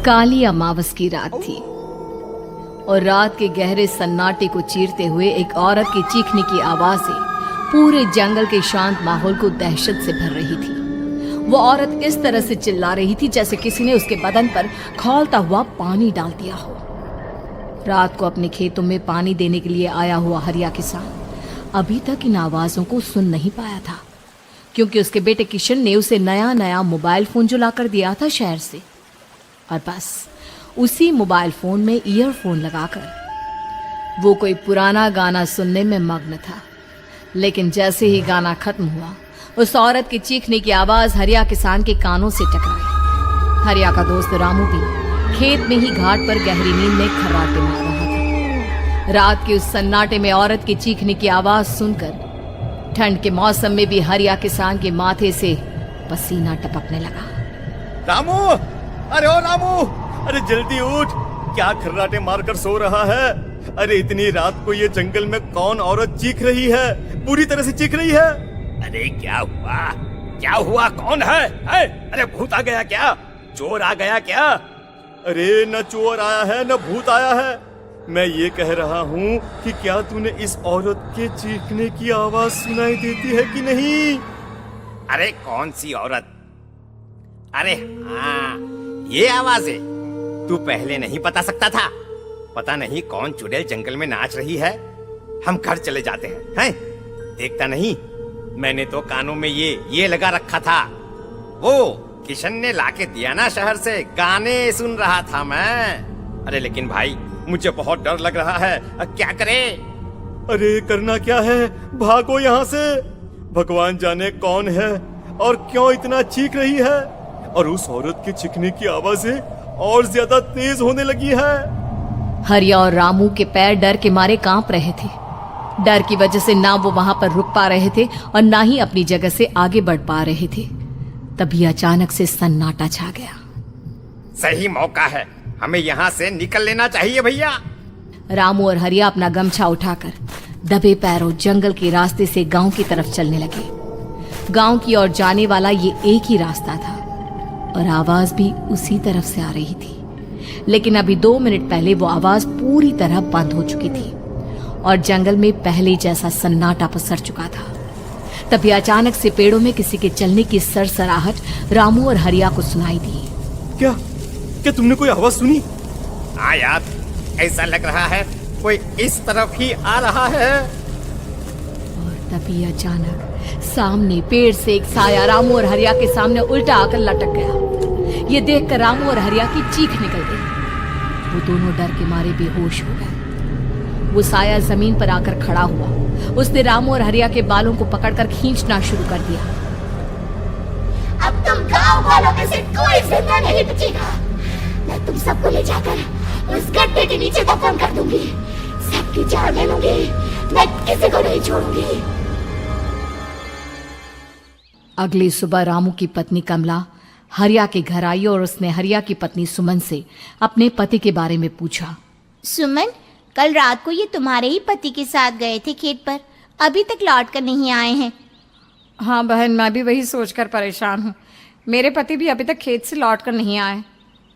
काली अमावस की रात थी और रात के गहरे सन्नाटे को चीरते हुए एक औरत की चीखने की आवाजें पूरे जंगल के शांत माहौल को दहशत से भर रही थी। वो औरत इस तरह से चिल्ला रही थी जैसे किसी ने उसके बदन पर खौलता हुआ पानी डाल दिया हो। रात को अपने खेतों में पानी देने के लिए आया हुआ हरिया किसान अभी तक इन आवाजों को सुन नहीं पाया था, क्योंकि उसके बेटे किशन ने उसे नया नया मोबाइल फोन जो लाकर दिया था शहर से, और बस उसी मोबाइल फोन में ईयरफोन लगाकर वो कोई पुराना गाना सुनने में मग्न था। लेकिन जैसे ही गाना खत्म हुआ, उस औरत की चीखने की आवाज हरिया किसान के कानों से टकराई। हरिया का दोस्त रामू भी खेत में ही घाट पर गहरी नींद में खर्राटे मार रहा था। रात के उस सन्नाटे में औरत की चीखने की आवाज सुनकर ठंड के मौसम में भी हरिया किसान के माथे से पसीना टपकने लगा। रामू, अरे ओ रामू, अरे जल्दी उठ, क्या खर्राटे मारकर सो रहा है? अरे इतनी रात को ये जंगल में कौन औरत चीख रही है? पूरी तरह से चीख रही है। अरे क्या हुआ? क्या हुआ? कौन है? अरे भूत आ गया क्या? चोर आ गया क्या? अरे न चोर आया है न भूत आया है। मैं ये कह रहा हूँ कि क्या तूने इस औरत के चीखने की आवाज सुनाई देती है कि नहीं? अरे कौन सी औरत? अरे हाँ, ये आवाज है। तू पहले नहीं बता सकता था? पता नहीं कौन चुड़ैल जंगल में नाच रही है। हम घर चले जाते हैं। देखता नहीं, मैंने तो कानों में ये लगा रखा था। वो किशन ने लाके दिया ना शहर से, गाने सुन रहा था मैं। अरे लेकिन भाई, मुझे बहुत डर लग रहा है। क्या करे? अरे करना क्या है? भागो यहाँ से। भगवान जाने कौन है और क्यों इतना चीख रही है। और उस औरत के चीखने की आवाजें और ज्यादा तेज होने लगी है। हरिया और रामू के पैर डर के मारे कांप रहे थे। डर की वजह से ना वो वहां पर रुक पा रहे थे और ना ही अपनी जगह से आगे बढ़ पा रहे थे। तभी अचानक से सन्नाटा छा गया। सही मौका है, हमें यहाँ से निकल लेना चाहिए भैया। रामू और हरिया अपना गमछा उठाकर दबे पैरों जंगल के रास्ते से गांव की तरफ चलने लगे। गांव की ओर जाने वाला ये एक ही रास्ता था और आवाज भी उसी तरफ से आ रही थी। लेकिन अभी 2 मिनट पहले वो आवाज पूरी तरह बंद हो चुकी थी और जंगल में पहले जैसा सन्नाटा पसर चुका था। तभी अचानक से पेड़ों में किसी के चलने की सरसराहट रामू और हरिया को सुनाई दी। क्या तुमने कोई आवाज सुनी? हाँ यार, ऐसा लग रहा है कोई इस तरफ ही आ रहा है। और तभी अचानक सामने पेड़ से एक साया रामू और हरिया के सामने उल्टा आकर लटक गया। ये देखकर रामू और हरिया की चीख निकल गई। वो दोनों डर के मारे बेहोश हो गए। वो साया जमीन पर आकर खड़ा हुआ। उसने रामू और हरिया के बालों को पकड़कर खींचना शुरू कर दिया। अब तुम गांव वालों में से कोई जिंदा नहीं बचेगा। मैं तुम सबको ले जाकर उस गड्ढे के नीचे दफन कर दूंगी। सबकी जान ले लूंगी। मैं किसी को नहीं छोड़ूंगी। अगली सुबह रामू की पत्नी कमला हरिया के घर आई और उसने हरिया की पत्नी सुमन से अपने पति के बारे में पूछा। सुमन, कल रात को ये तुम्हारे ही पति के साथ गए थे खेत पर, अभी तक लौट कर नहीं आए हैं। हाँ बहन, मैं भी वही सोचकर परेशान हूँ। मेरे पति भी अभी तक खेत से लौट कर नहीं आए।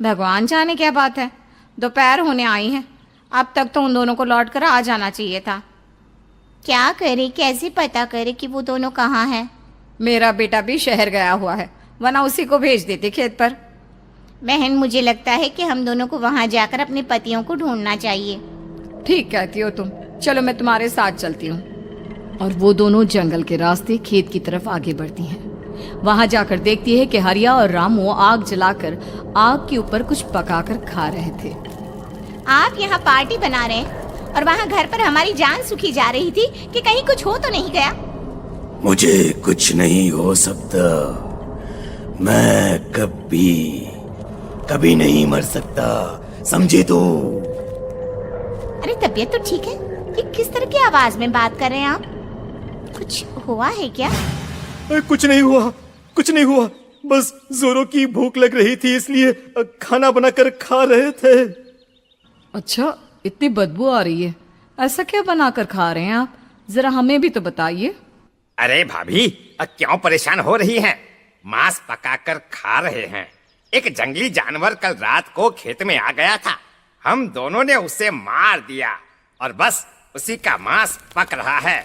भगवान जाने क्या बात है, दोपहर होने आई है। अब तक तो उन दोनों को लौट कर आ जाना चाहिए था। क्या करे, कैसे पता करे कि वो दोनों कहाँ हैं? मेरा बेटा भी शहर गया हुआ है, वरना उसी को भेज देते खेत पर। बहन, मुझे लगता है कि हम दोनों को वहाँ जाकर अपने पतियों को ढूंढना चाहिए। ठीक कहती हो तुम, चलो मैं तुम्हारे साथ चलती हूँ। और वो दोनों जंगल के रास्ते खेत की तरफ आगे बढ़ती हैं। वहां जाकर देखती है कि हरिया और रामू आग जलाकर आग के ऊपर कुछ पकाकर खा रहे थे। आप यहाँ पार्टी बना रहे हैं और वहाँ घर पर हमारी जान सुखी जा रही थी कि कहीं कुछ हो तो नहीं गया? मुझे कुछ नहीं हो सकता। मैं कभी नहीं मर सकता, समझे तो? अरे तबीयत तो ठीक है। ये किस तरह की आवाज में बात कर रहे हैं आप? कुछ हुआ है क्या? कुछ नहीं हुआ। बस जोरों की भूख लग रही थी, इसलिए खाना बनाकर खा रहे थे। अच्छा, इतनी बदबू आ रही है, ऐसा क्या बनाकर खा रहे हैं आप? जरा हमें भी तो बताइए। अरे भाभी, क्यों परेशान हो रही हैं? मांस पकाकर खा रहे हैं। एक जंगली जानवर कल रात को खेत में आ गया था। हम दोनों ने उसे मार दिया और बस उसी का मांस पक रहा है।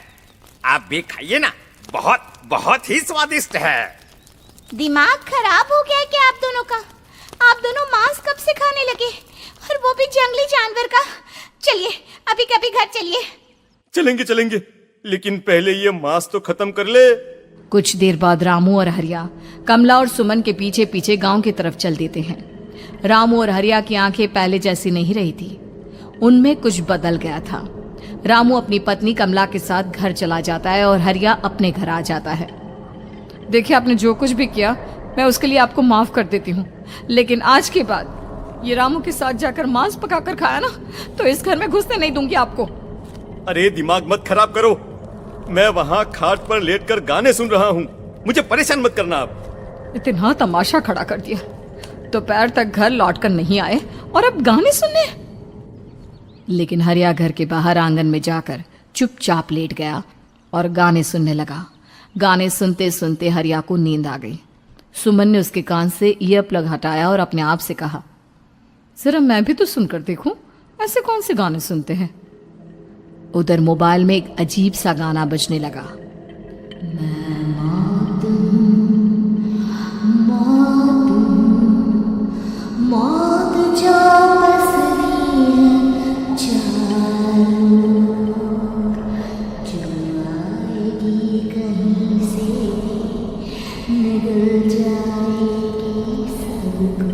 आप भी खाइए ना, बहुत बहुत ही स्वादिष्ट है। दिमाग खराब हो गया क्या आप दोनों का? आप दोनों मांस कब से खाने लगे, और वो भी जंगली जानवर का? चलिए अभी कभी घर चलिए। चलेंगे चलेंगे, लेकिन पहले ये मांस तो खत्म कर ले। कुछ देर बाद रामू और हरिया कमला और सुमन के पीछे पीछे गांव की तरफ चल देते हैं। रामू और हरिया की आंखें पहले जैसी नहीं रही थी, उनमें कुछ बदल गया था। रामू अपनी पत्नी कमला के साथ घर चला जाता है और हरिया अपने घर आ जाता है। देखिए, आपने जो कुछ भी किया मैं उसके लिए आपको माफ कर देती हूँ, लेकिन आज के बाद ये रामू के साथ जाकर मांस पकाकर खाया ना, तो इस घर में घुसने नहीं दूंगी आपको। अरे दिमाग मत खराब करो, मैं वहाँ खाट पर लेटकर गाने सुन रहा हूँ, मुझे परेशान मत करना आप। इतना तमाशा खड़ा कर दिया, दोपहर तक घर लौटकर नहीं आए और अब गाने सुनने। लेकिन हरिया घर के बाहर आंगन में जाकर चुपचाप लेट गया और गाने सुनने लगा। गाने सुनते सुनते हरिया को नींद आ गई। सुमन ने उसके कान से ईयर प्लग हटाया और अपने आप से कहा, जरा मैं भी तो सुनकर देखूं, ऐसे कौन से गाने सुनते हैं। उधर मोबाइल में एक अजीब सा गाना बजने लगा। मौत जो बसरी है चारों, जो आएगी कहीं से निकल जाएगी सबको।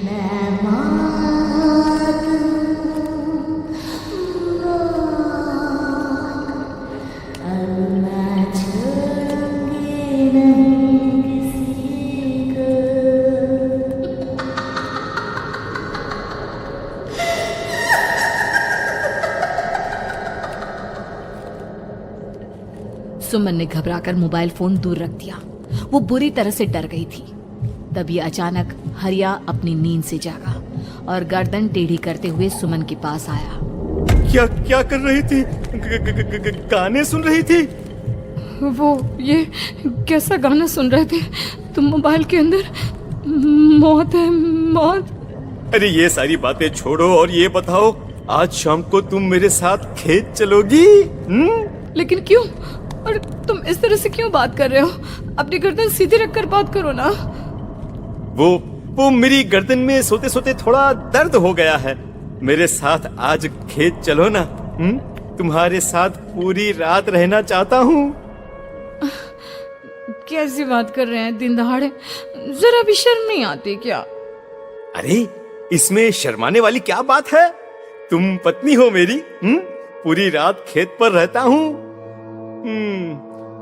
मैं मात अब मैं छोड़ूंगी नहीं किसी को। सुमन ने घबराकर मोबाइल फोन दूर रख दिया। वो बुरी तरह से डर गई थी। तभी अचानक हरिया अपनी नींद से जागा और गर्दन टेढ़ी करते हुए सुमन के पास आया। क्या क्या कर रही थी? गाने सुन रही थी? वो ये कैसा गाना सुन रहे थे तुम मोबाइल के अंदर? मौत है, मौत। अरे ये सारी बातें छोड़ो और ये बताओ, आज शाम को तुम मेरे साथ खेत चलोगी? लेकिन क्यों? और तुम इस तरह से क्यों बात कर रहे हो? अपनी गर्दन सीधी रखकर बात करो ना। वो मेरी गर्दन में सोते सोते थोड़ा दर्द हो गया है। मेरे साथ आज खेत चलो ना। तुम्हारे साथ पूरी रात रहना चाहता हूँ। कैसी बात कर रहे हैं दिन दहाड़े? जरा भी शर्म नहीं आती क्या? अरे इसमें शर्माने वाली क्या बात है? तुम पत्नी हो मेरी। पूरी रात खेत पर रहता हूँ।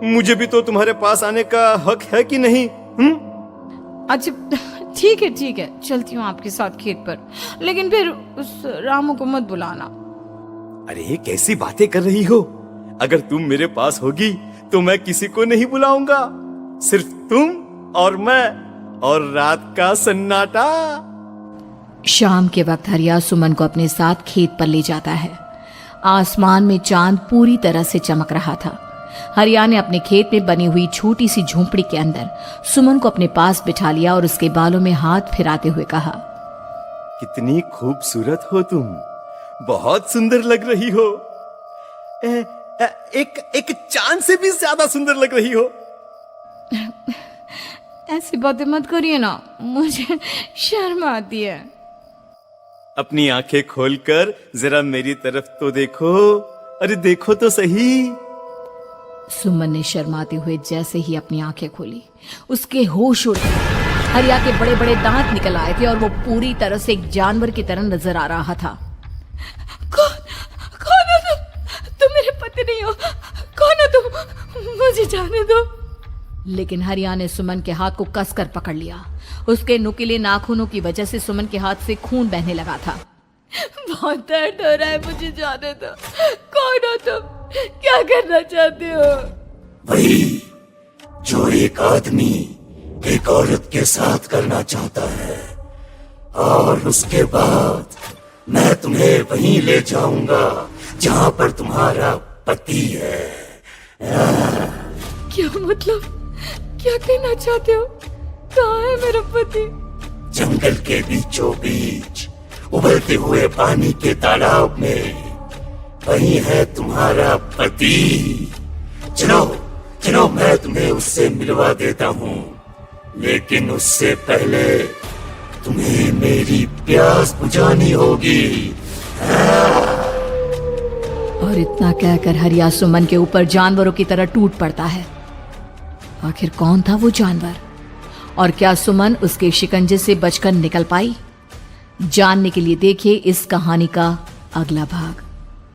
मुझे भी तो तुम्हारे पास आने का हक है कि नहीं? अच्छा ठीक है, चलती हूँ आपके साथ खेत पर, लेकिन फिर उस रामू को मत बुलाना। अरे कैसी बातें कर रही हो? अगर तुम मेरे पास होगी तो मैं किसी को नहीं बुलाऊंगा, सिर्फ तुम और मैं और रात का सन्नाटा। शाम के वक्त हरिया सुमन को अपने साथ खेत पर ले जाता है। आसमान में चांद पूरी तरह से चमक रहा था। हरिया ने अपने खेत में बनी हुई छोटी सी झोंपड़ी के अंदर सुमन को अपने पास बिठा लिया और उसके बालों में हाथ फिराते हुए कहा, कितनी खूबसूरत हो तुम, बहुत सुंदर लग रही हो। एक चांद से भी ज्यादा सुंदर लग रही हो। ऐसी बातें मत करिए ना, मुझे शर्म आती है। अपनी आंखें खोलकर जरा मेरी तरफ तो देखो। अरे देखो तो सही। सुमन ने शर्माते हुए जैसे ही अपनी आंखें खोली, उसके होश उड़ गए। हरिया के बड़े बड़े दांत निकल आए थे और वो पूरी तरह से एक जानवर की तरह नजर आ रहा था। कौन हो तुम? तुम मेरे पति नहीं हो। कौन हो तुम? मुझे जाने दो। लेकिन हरिया ने सुमन के हाथ को कसकर पकड़ लिया। उसके नुकीले नाखूनों की वजह से सुमन के हाथ से खून बहने लगा था। बहुत दर्द हो रहा है, मुझे जाने दो। कौन हो तुम? क्या करना चाहते हो? वही जो एक आदमी एक औरत के साथ करना चाहता है, और उसके बाद मैं तुम्हें वहीं ले जाऊंगा जहां पर तुम्हारा पति है। क्या मतलब? क्या कहना चाहते हो? कहाँ है मेरा पति? जंगल के बीचों बीच उबलते हुए पानी के तालाब में वही है तुम्हारा पति। चलो चलो, मैं तुम्हें उससे मिलवा देता हूँ, लेकिन उससे पहले तुम्हें मेरी प्यास बुझानी होगी। और इतना कहकर हरिया सुमन के ऊपर जानवरों की तरह टूट पड़ता है। आखिर कौन था वो जानवर, और क्या सुमन उसके शिकंजे से बचकर निकल पाई? जानने के लिए देखिए इस कहानी का अगला भाग।